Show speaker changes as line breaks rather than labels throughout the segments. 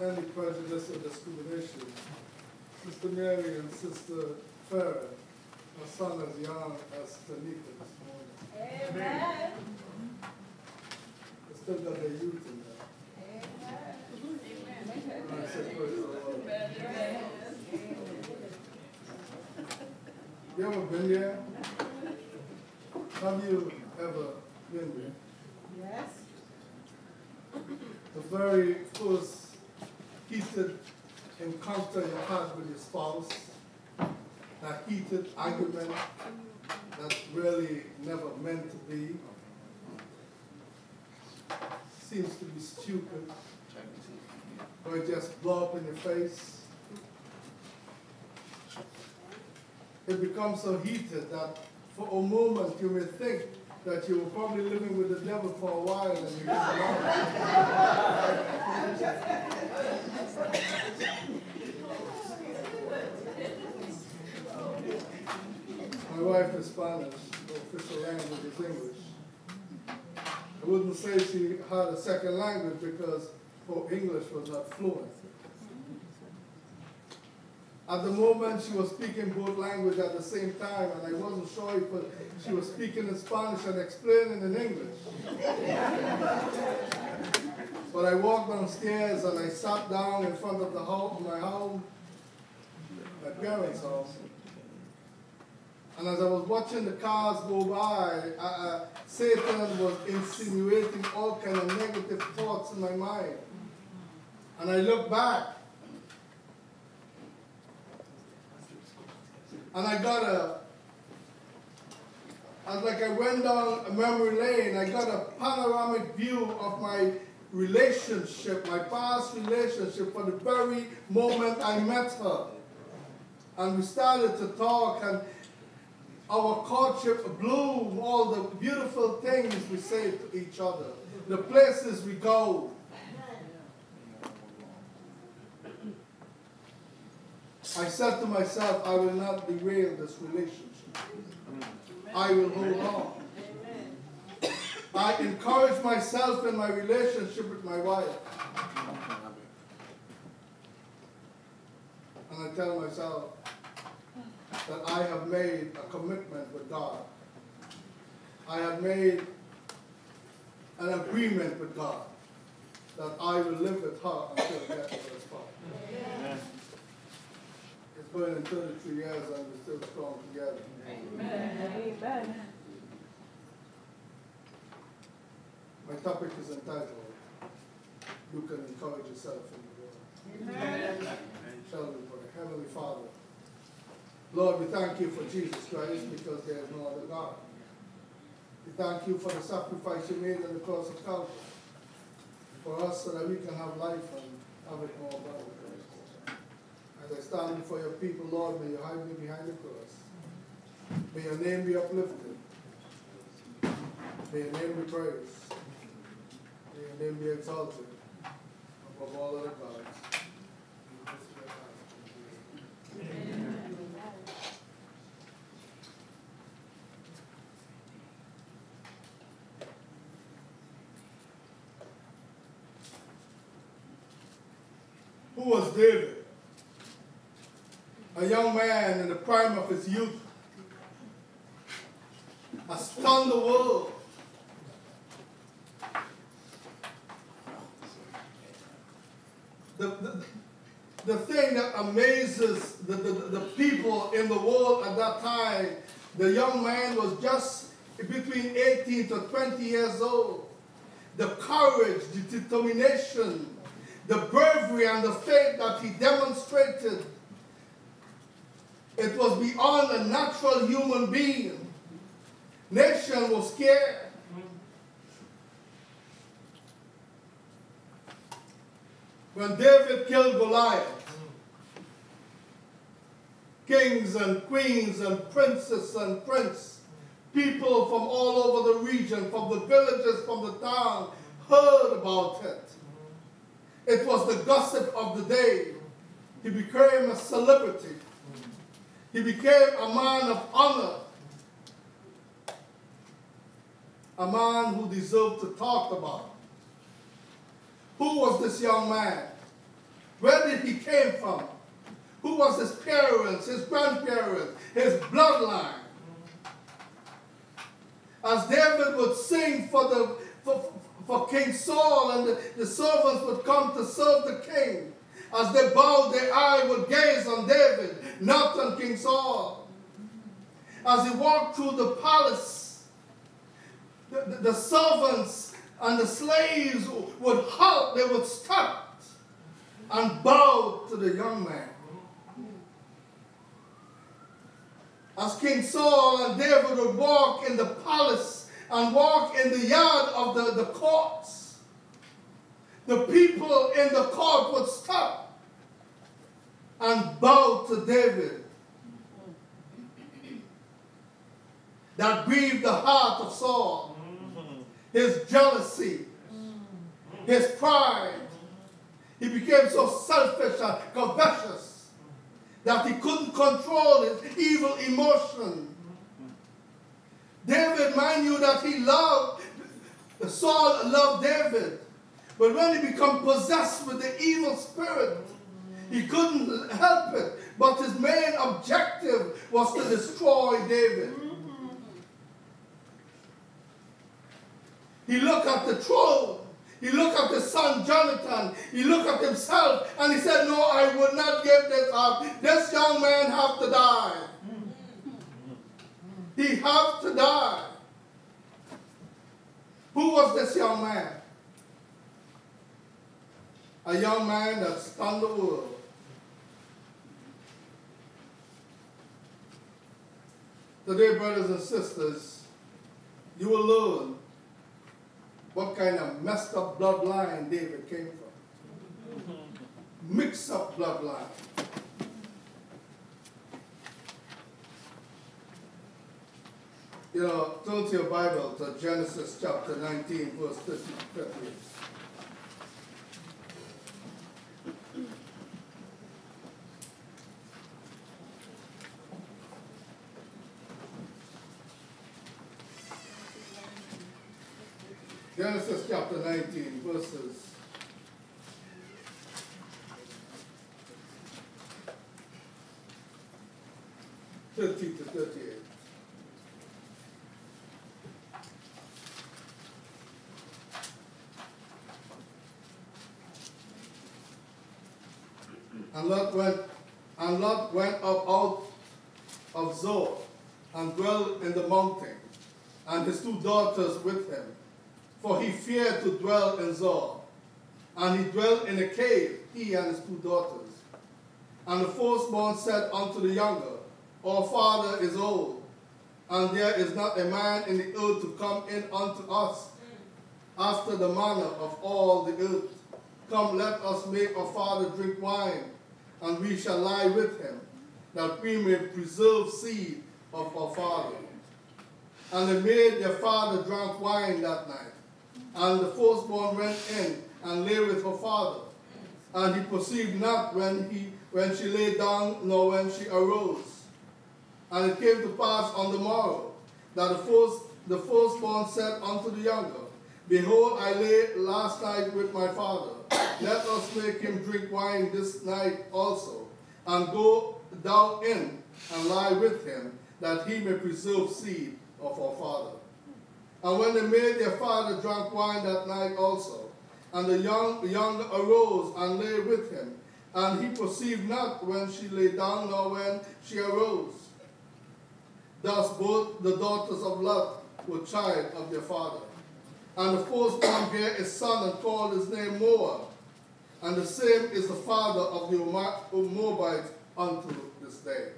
any prejudice or discrimination. Sister Mary and Sister Farah, my son as young as Tanika this morning.
Amen.
They still got their youth in there.
Amen.
And I said, praise the Lord.
Amen.
You ever been there? Have you ever been there?
Yes.
The very first heated encounter you had with your spouse, that heated argument that really never meant to be, seems to be stupid, or it just blow up in your face. It becomes so heated that for a moment you may think that you were probably living with the devil for a while and you get along. My wife is Spanish, the official language is English. I wouldn't say she had a second language because her English was not fluent. At the moment, she was speaking both languages at the same time, and I wasn't sure if she was speaking in Spanish and explaining in English. But I walked downstairs and I sat down in front of the house, my home, my parents' house. And as I was watching the cars go by, Satan was insinuating all kind of negative thoughts in my mind. And I looked back. And I got like I went down a memory lane, I got a panoramic view of my relationship, my past relationship, for the very moment I met her. And we started to talk, and our courtship bloomed, all the beautiful things we say to each other, the places we go. I said to myself, I will not derail this relationship. I will hold on. I encourage myself in my relationship with my wife. And I tell myself that I have made a commitment with God. I have made an agreement with God that I will live with her until death do us part. Amen. It's been in 33 years and we're still strong together.
Amen. Amen.
My topic is entitled, You Can Encourage Yourself in the Lord.
Amen.
Shall we pray? Heavenly Father, Lord, we thank you for Jesus Christ because there is no other God. We thank you for the sacrifice you made on the cross of Calvary for us so that we can have life and have it more abundantly. As I stand before your people, Lord, may you hide me behind the cross. May your name be uplifted. May your name be praised. May your name be exalted above all other gods. Amen. Who was David? A young man in the prime of his youth, has stunned the world. The thing that amazes the people in the world at that time, the young man was just between 18 to 20 years old. The courage, the determination, the bravery and the faith that he demonstrated, it was beyond a natural human being. Nation was scared. When David killed Goliath, kings and queens and princes and princes, people from all over the region, from the villages, from the town, heard about it. It was the gossip of the day. He became a celebrity. He became a man of honor. A man who deserved to talk about. Who was this young man? Where did he came from? Who was his parents, his grandparents, his bloodline? As David would sing for King Saul, and the servants would come to serve the king, as they bowed their eye would gaze on David, not on King Saul. As he walked through the palace, the servants and the slaves would halt, they would stop and bow to the young man. As King Saul and David would walk in the palace and walk in the yard of the courts, the people in the court would stop and bow to David. That grieved the heart of Saul. His jealousy, his pride. He became so selfish and covetous that he couldn't control his evil emotion. David, mind you, that Saul loved David. But when he became possessed with the evil spirit, he couldn't help it. But his main objective was to destroy David. He looked at the throne. He looked at his son Jonathan. He looked at himself and he said, no, I would not give this up. This young man have to die. He have to die. Who was this young man? A young man that stunned the world. Today, brothers and sisters, you will learn what kind of messed up bloodline David came from. Mixed up bloodline. You know, turn to your Bible to Genesis chapter 19, verse 50 to 58. Genesis chapter 19, verses 50 to 38. And Lot went up out of Zoar and dwelt in the mountain, and his 2 daughters with him. For he feared to dwell in Zoar. And he dwelt in a cave, he and his 2 daughters. And the firstborn said unto the younger, Our father is old, and there is not a man in the earth to come in unto us after the manner of all the earth. Come, let us make our father drink wine, and we shall lie with him, that we may preserve seed of our father. And they made their father drink wine that night. And the firstborn went in and lay with her father. And he perceived not when she lay down, nor when she arose. And it came to pass on the morrow that the firstborn said unto the younger, Behold, I lay last night with my father. Let us make him drink wine this night also, and go thou in and lie with him, that he may preserve seed of our father. And when they made their father drink wine that night also, and the younger arose and lay with him, and he perceived not when she lay down nor when she arose. Thus both the daughters of Lot were child of their father. And the firstborn bare a son and called his name Moab, and the same is the father of the Moabites unto this day.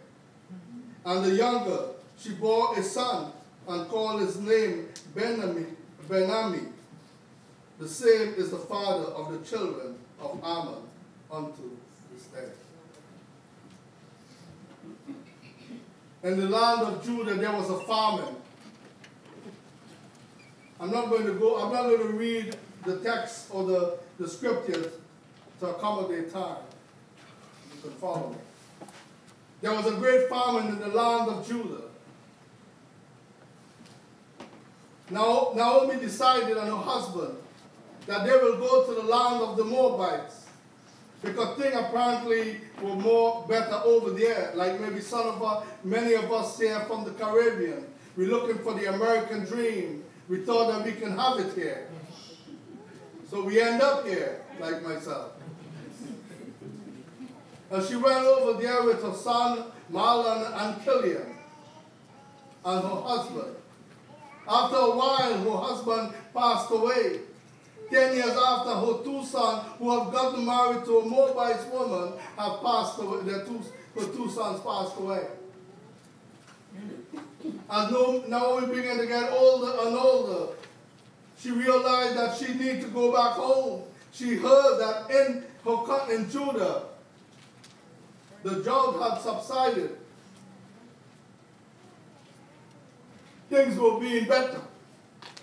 And the younger, she bore a son, and called his name Benami. The same is the father of the children of Ammon unto this day. In the land of Judah there was a famine. I'm not going to read the text or the scriptures to accommodate time. You can follow me. There was a great famine in the land of Judah. Now Naomi decided and her husband that they will go to the land of the Moabites Because things apparently were more better over there. Like maybe many of us here from the Caribbean, we're looking for the American dream. We thought that we can have it here. So we end up here, like myself. And she went over there with her son, Marlon and Killian, and her husband. After a while, her husband passed away. 10 years after, her two sons, who have gotten married to a Moabite woman, have passed away. Her two sons passed away. As Naomi began to get older and older, she realized that she needed to go back home. She heard that in Judah, the drought had subsided. Things were being better.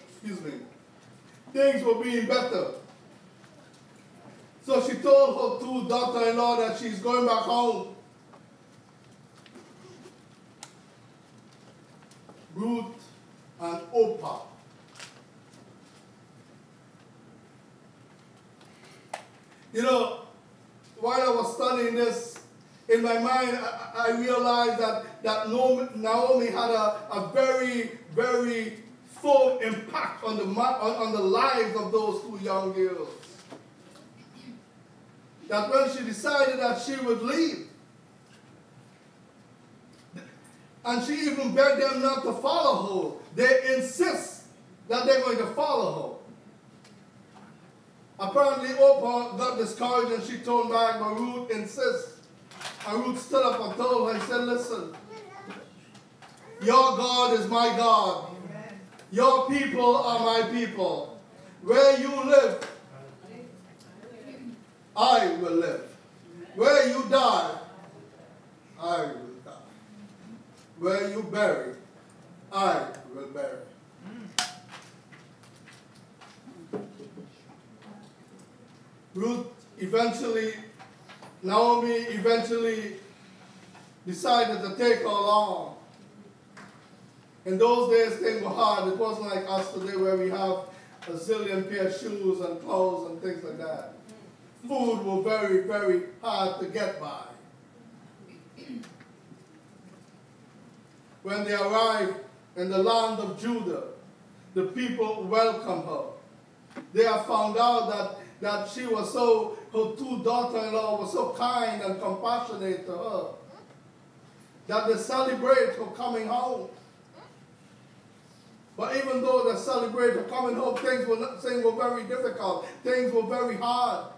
Excuse me. Things were being better. So she told her two daughters-in-law that she's going back home. Ruth and Oprah. You know, while I was studying this, in my mind, I realized that Naomi had a very, very full impact on the lives of those two young girls. That when she decided that she would leave, and she even begged them not to follow her, they insist that they're going to follow her. Apparently, Oprah got discouraged and she turned back, but Ruth insists. And Ruth stood up and told her and said, listen, your God is my God. Amen. Your people are my people. Where you live, I will live. Where you die, I will die. Where you bury, I will bury. Naomi eventually decided to take her along. In those days, things were hard. It wasn't like us today where we have a zillion pair of shoes and clothes and things like that. Food was very, very hard to get by. When they arrived in the land of Judah, the people welcomed her. They have found out that she was her two daughters-in-law were so kind and compassionate to her that they celebrate her coming home. But even though they celebrate her coming home, things were very difficult. Things were very hard.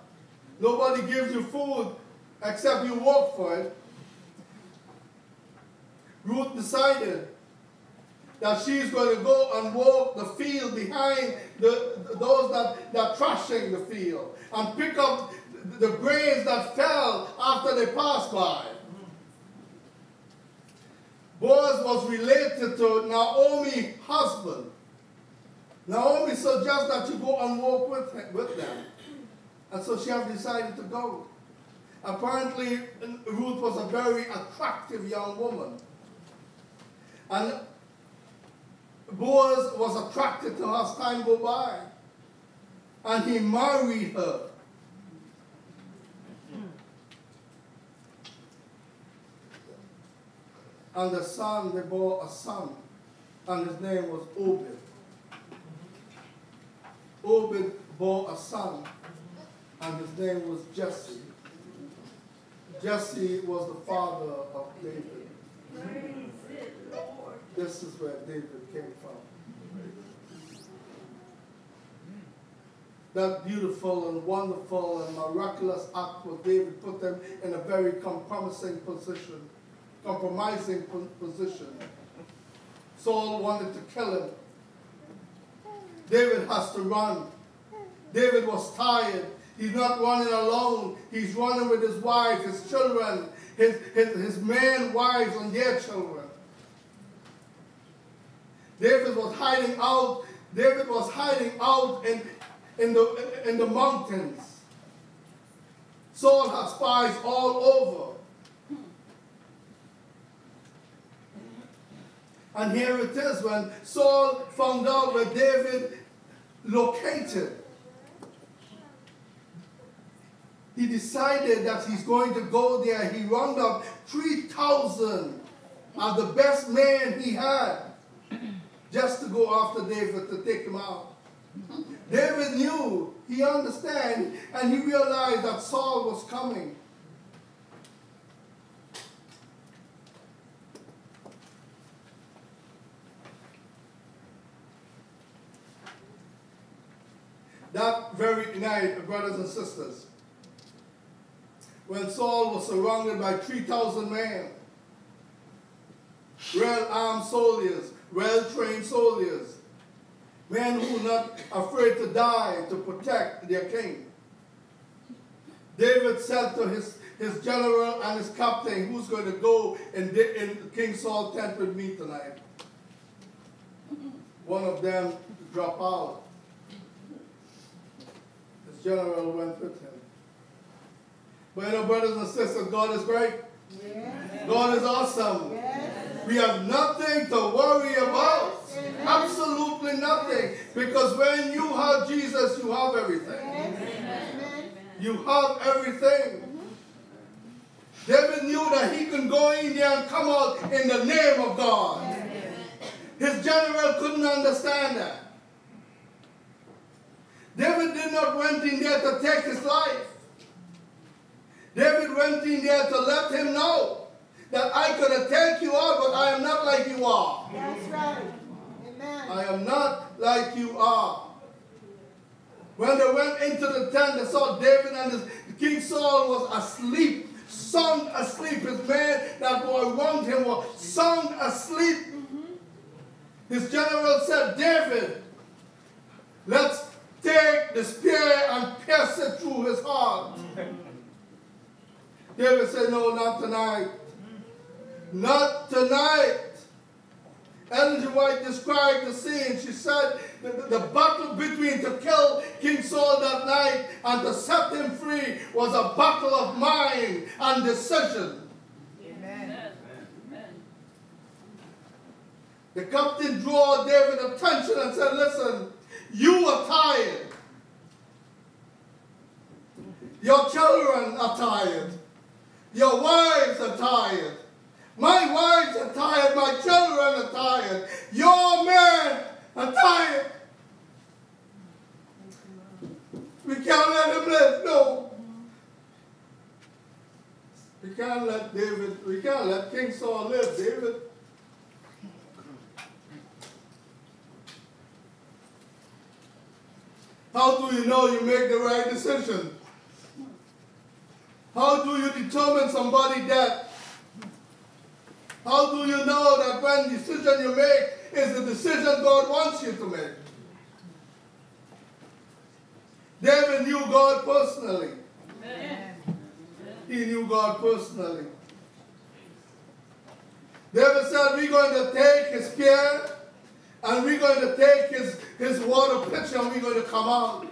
Nobody gives you food except you work for it. Ruth decided that she's going to go and walk the field behind those that are trashing the field and pick up the grains that fell after they passed by. Boaz was related to Naomi's husband. Naomi suggests that you go and walk with them. And so she has decided to go. Apparently, Ruth was a very attractive young woman. And Boaz was attracted to her as time go by. And he married her. And they bore a son. And his name was Obed. Obed bore a son. And his name was Jesse. Jesse was the father of David. Praise it, Lord. This is where David came from. That beautiful and wonderful and miraculous act where David put them in a very compromising position. Saul wanted to kill him. David has to run. David was tired. He's not running alone. He's running with his wife, his children, his men, wives, and their children. David was hiding out. David was hiding out in the mountains. Saul had spies all over. And here it is when Saul found out where David located. he decided that he's going to go there. He rounded up 3,000 of the best men he had just to go after David to take him out. David knew, he understood, and he realized that Saul was coming. That very night, brothers and sisters, when Saul was surrounded by 3,000 men, well-armed soldiers, well-trained soldiers, men who were not afraid to die to protect their king, David said to his general and his captain, who's going to go in King Saul's tent with me tonight? One of them dropped out. General went with him. But you know, brothers and sisters, God is great. Yes. God is awesome. Yes. We have nothing to worry about. Amen. Absolutely nothing. Because when you have Jesus, you have everything. Yes. You have everything. Mm-hmm. David knew that he can go in there and come out in the name of God. Yes. His general couldn't understand that. David did not went in there to take his life. David went in there to let him know that I could have taken you out, but I am not like you are.
That's right. Amen.
I am not like you are. When they went into the tent, they saw David and King Saul was asleep, sound asleep. His men that were around him were sound asleep. Mm-hmm. His general said, David, let's take the spear and pierce it through his heart. David said, no, not tonight. Not tonight. Ellen G. White described the scene. She said the battle between to kill King Saul that night and to set him free was a battle of mind and decision. Amen. Amen. The captain drew David's attention and said, listen, you are tired. Your children are tired. Your wives are tired. My wives are tired. My children are tired. Your men are tired. We can't let him live. No. We can't let King Saul live, David. How do you know you make the right decision? How do you determine somebody's death? How do you know that when the decision you make is the decision God wants you to make? David knew God personally. Amen. He knew God personally. David said, we're going to take his spear and we're going to take his water pitcher and we're going to come out.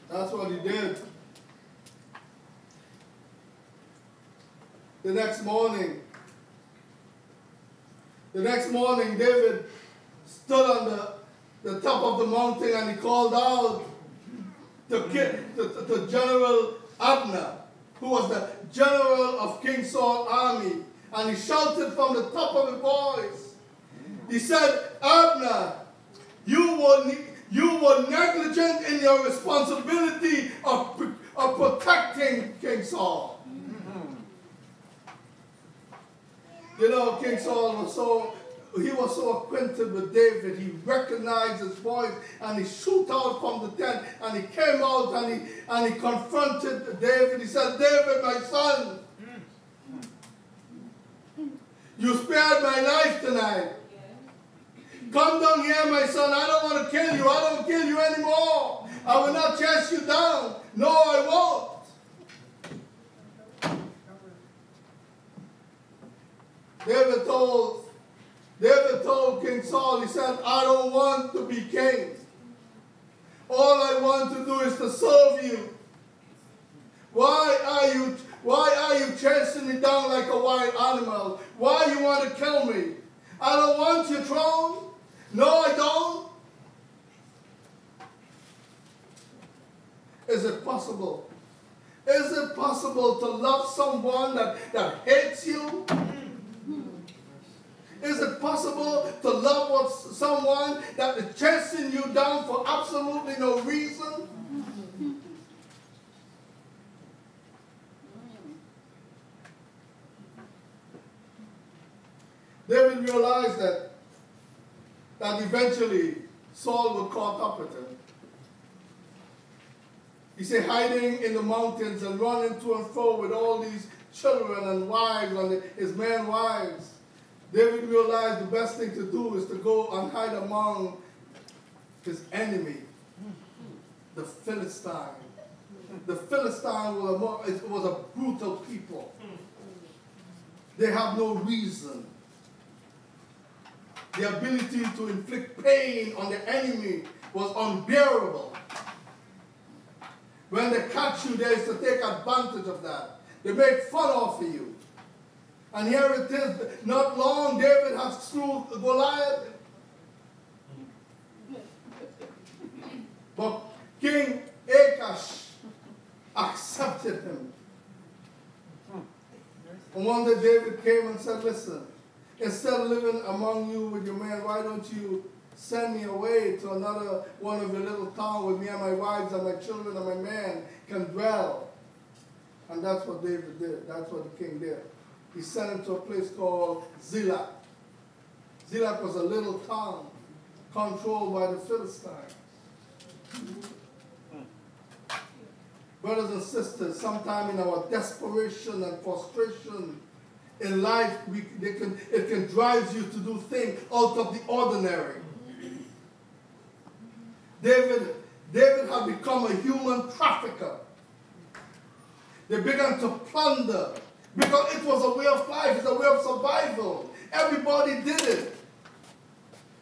That's what he did. The next morning, David stood on the top of the mountain and he called out to General Abner, who was the general of King Saul's army. And he shouted from the top of his voice. He said, Abner, you were negligent in your responsibility of protecting King Saul. You know, King Saul was so acquainted with David, he recognized his voice and he shoot out from the tent and he came out and he confronted David. He said, David, my son, you spared my life tonight. Come down here, my son. I don't want to kill you. I don't kill you anymore. I will not chase you down. No, I won't. David told King Saul, he said, I don't want to be king. All I want to do is to serve you. Why are you chasing me down like a wild animal? Why you want to kill me? I don't want your throne. No, I don't. Is it possible? Is it possible to love someone that hates you? Is it possible to love someone that is chasing you down for absolutely no reason? David realized that eventually Saul would caught up with him. He said, hiding in the mountains and running to and fro with all these children and wives and his men wives. David realized the best thing to do is to go and hide among his enemy, the Philistine. The Philistine was a brutal people. They have no reason. The ability to inflict pain on the enemy was unbearable. When they catch you, they is to take advantage of that. They make fun of you. And here it is, not long David has slew Goliath. But King Achish accepted him. And one day David came and said, listen, instead of living among you with your man, why don't you send me away to another one of your little towns where me and my wives and my children and my man can dwell? And that's what David did. That's what the king did. He sent him to a place called Zillah. Zillah was a little town controlled by the Philistines. Brothers and sisters, sometime in our desperation and frustration in life, it can drive you to do things out of the ordinary. David had become a human trafficker. They began to plunder because it was a way of life, it's a way of survival. Everybody did it.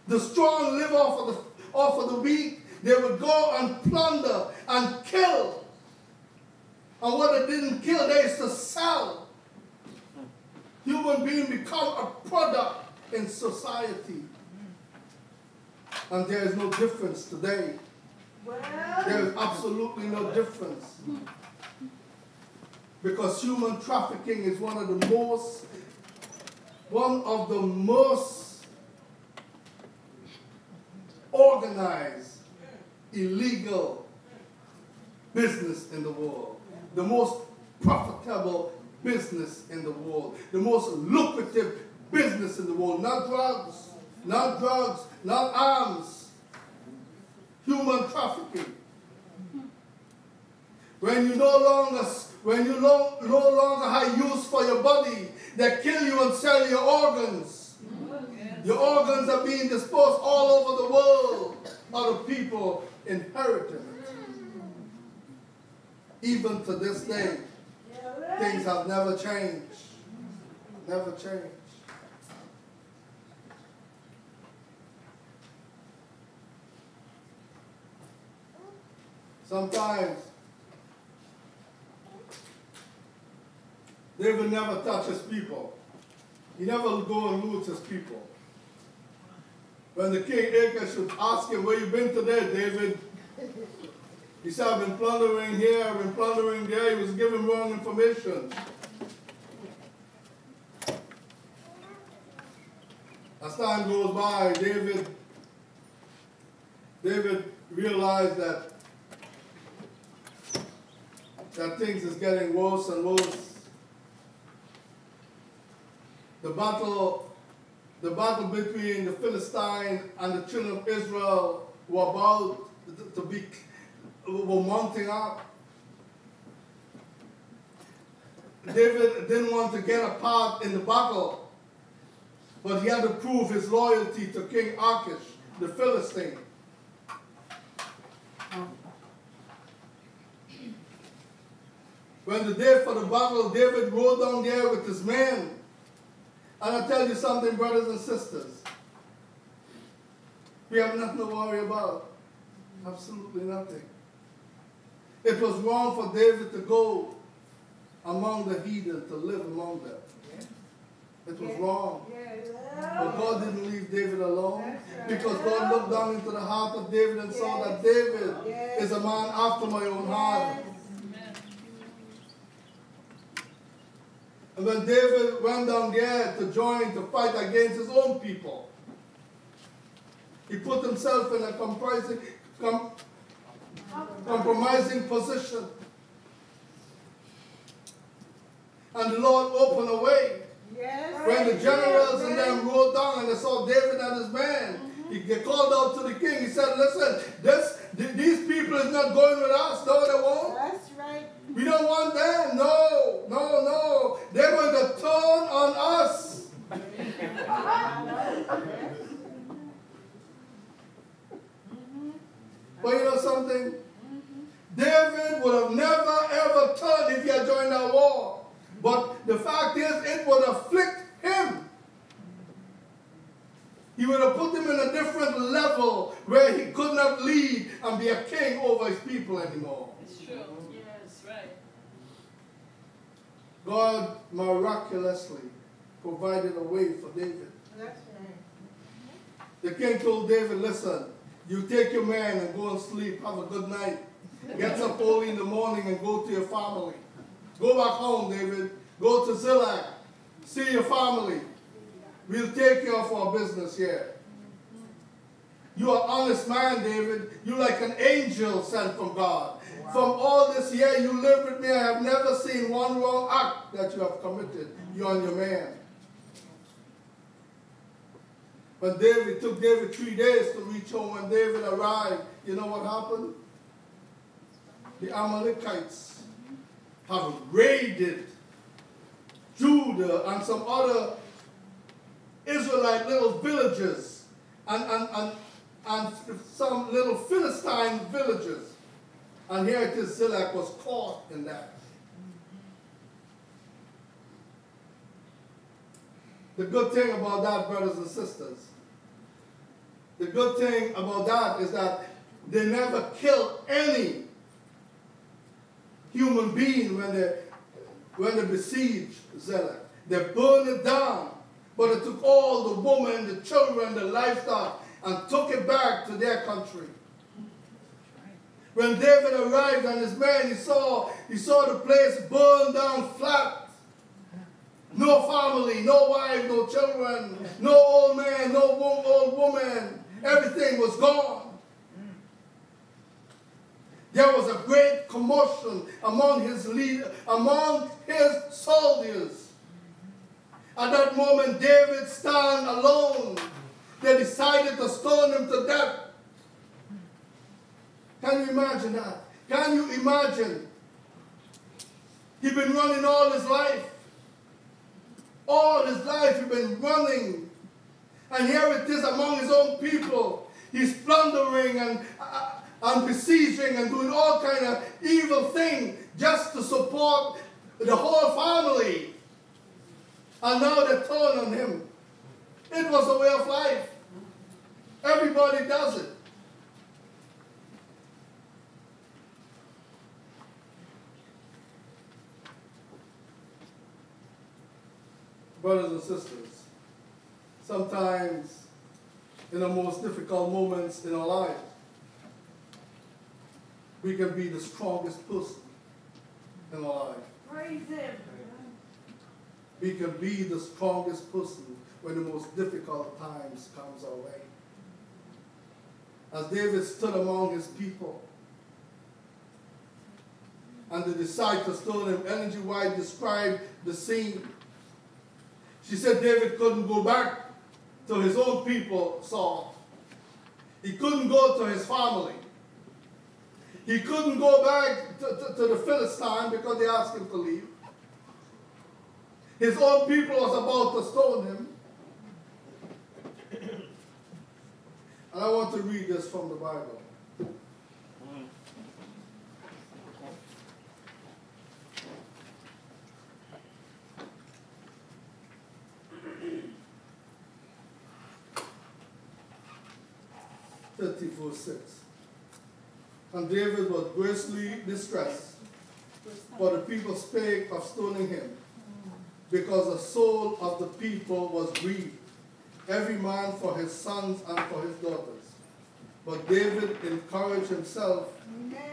The strong live off of the weak. They would go and plunder and kill. And what they didn't kill, they used to sell. Human beings become a product in society. And there is no difference today. There is absolutely no difference. Because human trafficking is one of the most organized, illegal business in the world. The most profitable business in the world. The most lucrative business in the world. Not drugs, not arms. Human trafficking. When you no longer have use for your body, they kill you and sell your organs. Your organs are being disposed all over the world. Other people inheriting it. Even to this day, things have never changed. Never changed. Sometimes David never touches people. He never go and loot his people. When the king Achish would ask him, where you been today, David? He said, I've been plundering here, I've been plundering there. He was giving wrong information. As time goes by, David realized that things is getting worse and worse. The battle between the Philistine and the children of Israel were mounting up. David didn't want to get a part in the battle, but he had to prove his loyalty to King Achish, the Philistine. When the day for the battle, David rode down there with his men. And I tell you something, brothers and sisters. We have nothing to worry about. Absolutely nothing. It was wrong for David to go among the heathen, to live among them. It was wrong.
Yes.
But God didn't leave David alone,
That's right.
because God looked down into the heart of David and saw that David
Yes.
is a man after my own heart.
Yes.
And when David went down there to join to fight against his own people, he put himself in a compromising position. And the Lord opened a way.
Yes.
When the generals and them rode down and they saw David and his men, they called out to the king. He said, listen, these people is not going with us. No, they won't.
That's right.
We don't want them. No, no, no. They're going to turn on us. But you know something? David would have never ever turned if he had joined that war. But the fact is, it would afflict him. He would have put him in a different level where he could not lead and be a king over his people anymore.
It's true. Yes, right.
God miraculously provided a way for David.
That's right.
The king told David, listen, you take your man and go and sleep. Have a good night. Get up early in the morning and go to your family. Go back home, David. Go to Zillah. See your family. We'll take care of our business here. You are an honest man, David. You're like an angel sent from God. Wow. From all this year you live with me, I have never seen one wrong act that you have committed. You and your man. But it took David 3 days to reach home. When David arrived, you know what happened? The Amalekites have raided Judah and some other Israelite little villages and some little Philistine villages. And here it is, Zillah was caught in that. The good thing about that, brothers and sisters, the good thing about that is that they never killed any human being when they besieged Zillah. They burned it down. But it took all the women, the children, the livestock, and took it back to their country. When David arrived and his men, he saw the place burned down flat. No family, no wife, no children, no old man, no old woman. Everything was gone. There was a great commotion among his soldiers. At that moment, David stand alone. They decided to stone him to death. Can you imagine that? Can you imagine? He'd been running all his life. All his life he'd been running. And here it is among his own people. He's plundering and besieging and doing all kind of evil things just to support the whole family. And now they turn on him. It was a way of life. Everybody does it. Brothers and sisters, sometimes in the most difficult moments in our life, we can be the strongest person in our life.
Praise Him.
We can be the strongest person when the most difficult times comes our way. As David stood among his people, and they decided to stone him, Ellen G. White described the scene. She said David couldn't go back to his own people, Saul. He couldn't go to his family. He couldn't go back to the Philistine because they asked him to leave. His own people was about to stone him. And I want to read this from the Bible. Verse 6. And David was greatly distressed, for the people spake of stoning him. because the soul of the people was grieved, every man for his sons and for his daughters. But David encouraged himself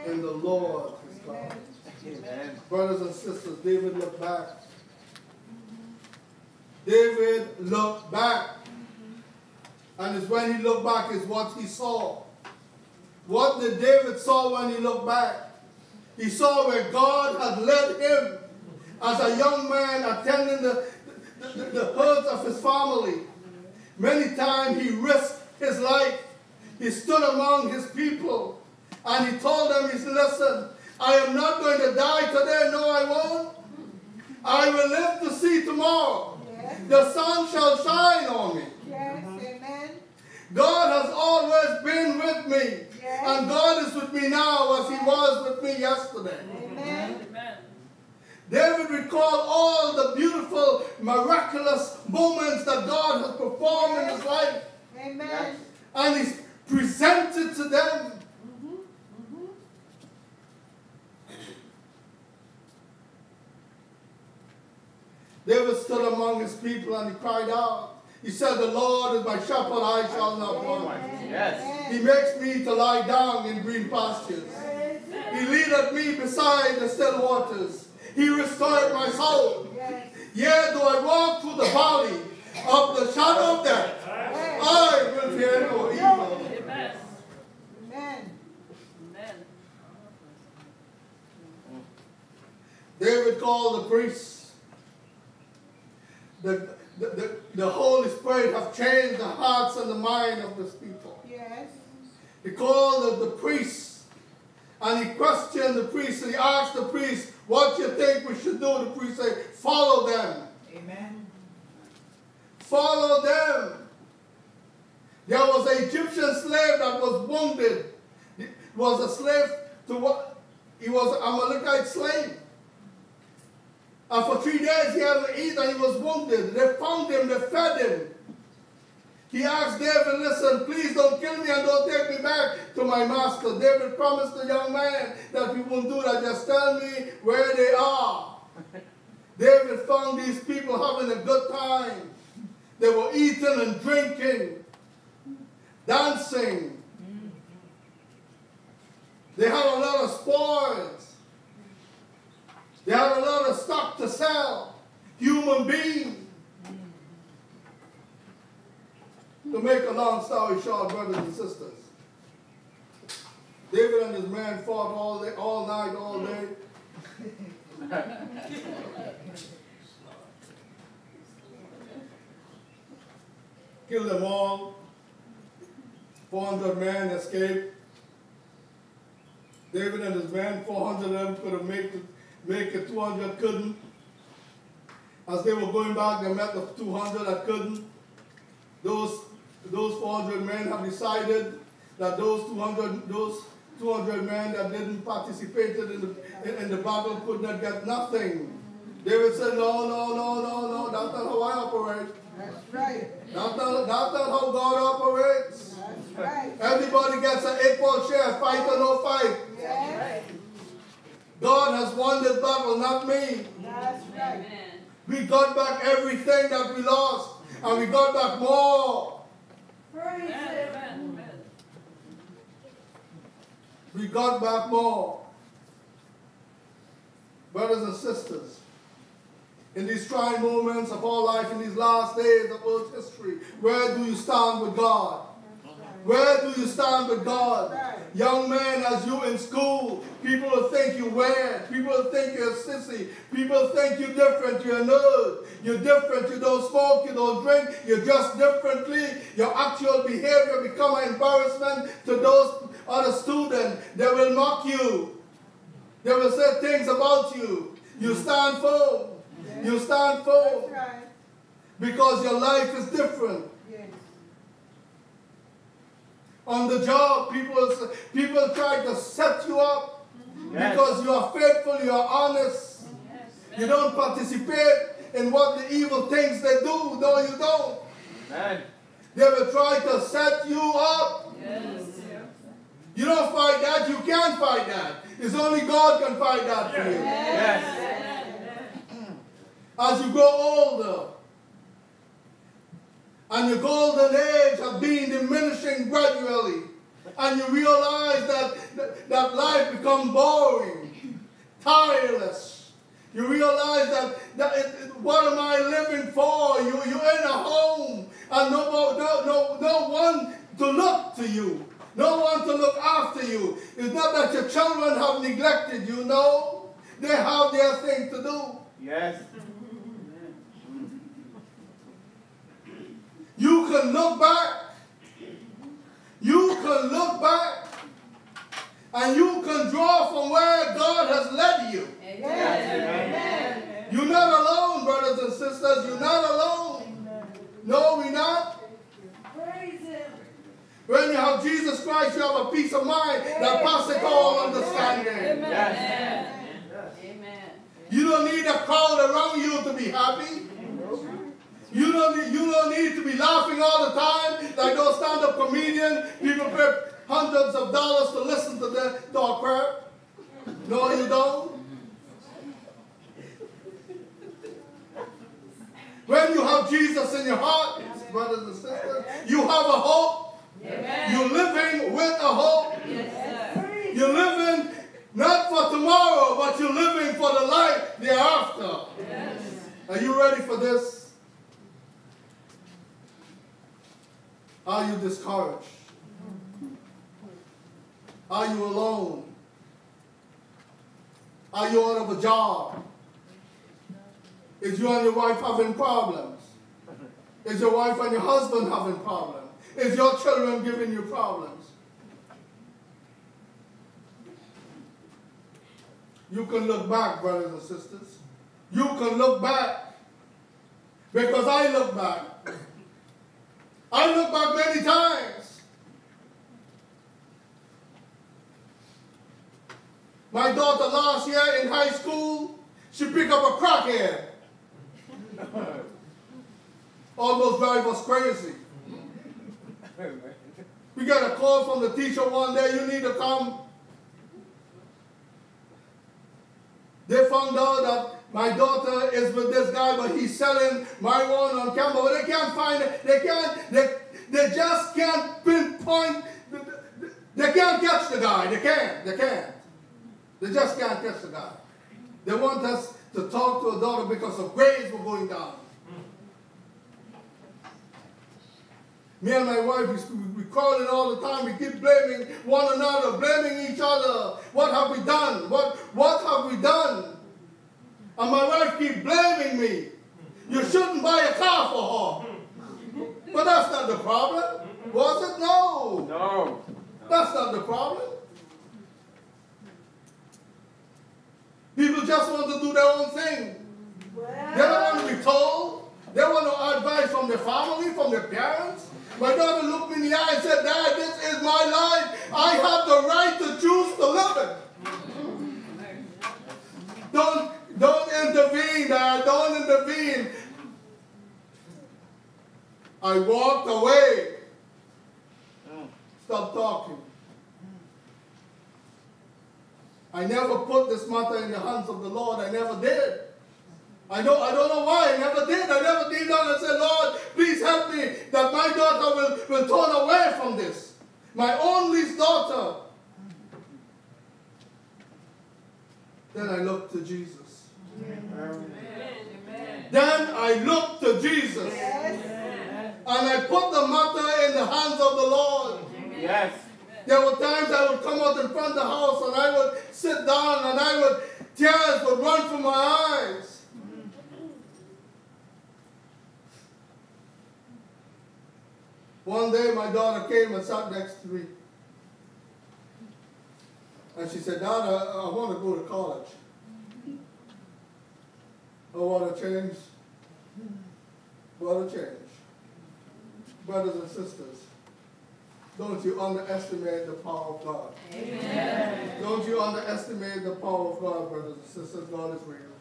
in the Lord his God.
Amen.
Brothers and sisters, David looked back. David looked back. And it's when he looked back is what he saw. What did David saw when he looked back? He saw where God had led him as a young man attending the herds of his family. Many times he risked his life. He stood among his people and he told them, he said, listen, I am not going to die today. No, I won't. I will live to see tomorrow.
Yes.
The sun shall shine on me.
Yes, amen.
God has always been with me.
Yes.
And God is with me now as he was with me yesterday.
Amen.
Amen.
David recalled all the beautiful, miraculous moments that God has performed in his life.
Amen.
And he presented to them. David stood among his people and he cried out. He said, the Lord is my shepherd, I shall not want.
Yes.
He makes me to lie down in green pastures. He leadeth me beside the still waters. He restored my soul. Yea, though I walk through the valley of the shadow of death, I will fear no evil.
Amen.
Amen.
Amen.
David called the priests. The Holy Spirit have changed the hearts and the mind of this people.
Yes.
He called the priests and he questioned the priests and he asked the priests, what do you think we should do? The priest said, follow them.
Amen.
Follow them. There was an Egyptian slave that was wounded. He was a slave to what? He was an Amalekite slave. And for 3 days he hadn't eaten and he was wounded. They found him, they fed him. He asked David, listen, please don't kill me and don't take me back to my master. David promised the young man that he won't do that. Just tell me where they are. David found these people having a good time. They were eating and drinking, dancing. They had a lot of spoils. They had a lot of stock to sell. Human beings. To make a long story short, brothers and sisters, David and his men fought all day, all night, all day. Killed them all. 400 men escaped. David and his men, 400 of them could have make it, 200 couldn't. As they were going back, they met the 200 that couldn't. Those 400 men have decided that those 200 men that didn't participate in the battle could not get nothing. David said, no, that's not how I operate.
That's right.
That's not how God operates.
That's right.
Everybody gets an equal share, fight or no fight.
Yes.
God has won this battle, not me.
That's right.
Amen.
We got back everything that we lost, and we got back more.
Praise Him.
Amen.
We got back more. Brothers and sisters, in these trying moments of our life, in these last days of Earth history, where do you stand with God? Where do you stand with God? Young man, as you in school, people will think you weird. People will think you're a sissy. People think you're different. You're a nerd. You're different. You don't smoke. You don't drink. You dress differently. Your actual behavior become an embarrassment to those other students. They will mock you. They will say things about you. You stand firm. You stand firm.
That's right.
Because your life is different.
Yes.
On the job, people try to set you up because you are faithful, you are honest. You don't participate in what the evil things they do. No, you don't.
Amen.
They will try to set you up.
Yes.
You don't fight that. You can't fight that. It's only God can fight that for you.
Yes.
as you grow older, and your golden age has been diminishing gradually, and you realize that life becomes boring, tireless. You realize what am I living for? You're in a home, and no one to look to you, no one to look after you. It's not that your children have neglected you, no. They have their thing to do.
Yes.
You can look back. You can look back. And you can draw from where God has led you.
Amen.
You're not alone, brothers and sisters. You're not alone. No, we're not.
Praise Him.
When you have Jesus Christ, you have a peace of mind that passes all understanding.
Amen.
You don't need a crowd around you to be happy. You don't need to be laughing all the time like those stand-up comedians. People pay hundreds of dollars to listen to their dog crap. No, you don't. When you have Jesus in your heart, brothers and sisters, you have a hope.
Amen.
You're living with a hope.
Yes, sir.
You're living not for tomorrow, but you're living for the life thereafter.
Yes.
Are you ready for this? Are you discouraged? Are you alone? Are you out of a job? Is you and your wife having problems? Is your wife and your husband having problems? Is your children giving you problems? You can look back, brothers and sisters. You can look back. Because I look back. I look back many times. My daughter last year in high school, she picked up a crackhead. Almost drive us crazy. We got a call from the teacher one day, you need to come. They found out that my daughter is with this guy, but he's selling marijuana on camera. But they can't find it. They just can't pinpoint. They can't catch the guy. They can't. They just can't catch the guy. They want us to talk to a daughter because the grades were going down. Me and my wife, we call it all the time. We keep blaming one another, blaming each other. What have we done? What have we done? And my wife keeps blaming me. You shouldn't buy a car for her. But that's not the problem. Was it? No.
No.
That's not the problem. People just want to do their own thing. They don't want to be told. They want no advice from their family, from their parents. My daughter looked me in the eye and said, Dad, this is my life. I have the right to choose to live it. Don't intervene, Dad. Don't intervene. I walked away. Stop talking. I never put this matter in the hands of the Lord. I never did. I don't know why. I never did. I never did down and said, Lord, please help me that my daughter will turn away from this. My only daughter. Then I looked to Jesus.
Amen.
Then I looked to Jesus.
Yes.
And I put the matter in the hands of the Lord.
Yes.
There were times I would come out in front of the house and I would sit down and tears would run from my eyes. One day my daughter came and sat next to me. And she said, Dad, I want to go to college. Oh, what a change. What a change. Brothers and sisters, don't you underestimate the power of God.
Amen.
Don't you underestimate the power of God, brothers and sisters. God is real.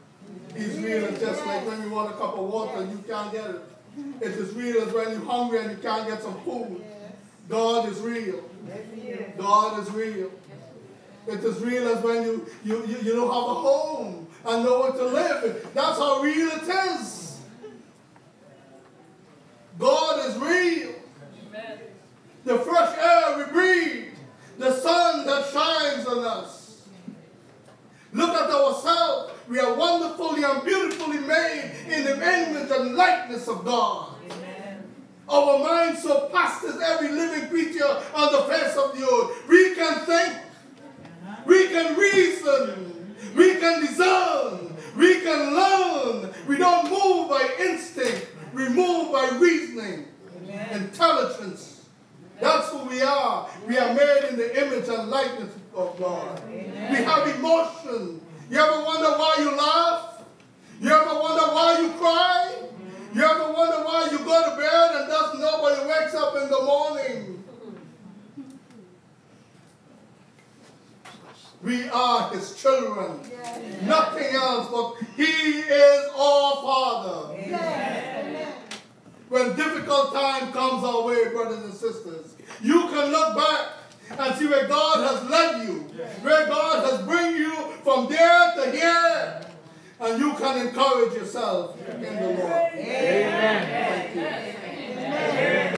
He's real. It's just like when you want a cup of water and you can't get it. It's as real as when you're hungry and you can't get some food. God is real. God is real. It's as real as when you don't have a home and nowhere to live. That's how real it is. God is real.
Amen.
The fresh air we breathe, the sun that shines on us. Look at ourselves. We are wonderfully and beautifully made in the image and likeness of God.
Amen.
Our mind surpasses every living creature on the face of the earth. We can think, we can reason, we can discern, we can learn. We don't move by instinct, we move by reasoning, intelligence. That's who we are. We are made in the image and likeness of God.
Amen.
We have emotion. You ever wonder why you laugh? You ever wonder why you cry? You ever wonder why you go to bed and doesn't nobody wakes up in the morning? We are his children.
Yes.
Nothing else, but he is our Father.
Yes.
When difficult time comes our way, brothers and sisters, you can look back and see where God has led you, where God has bring you from there to here, and you can encourage yourself in the Lord.
Amen.
Thank you.
Amen.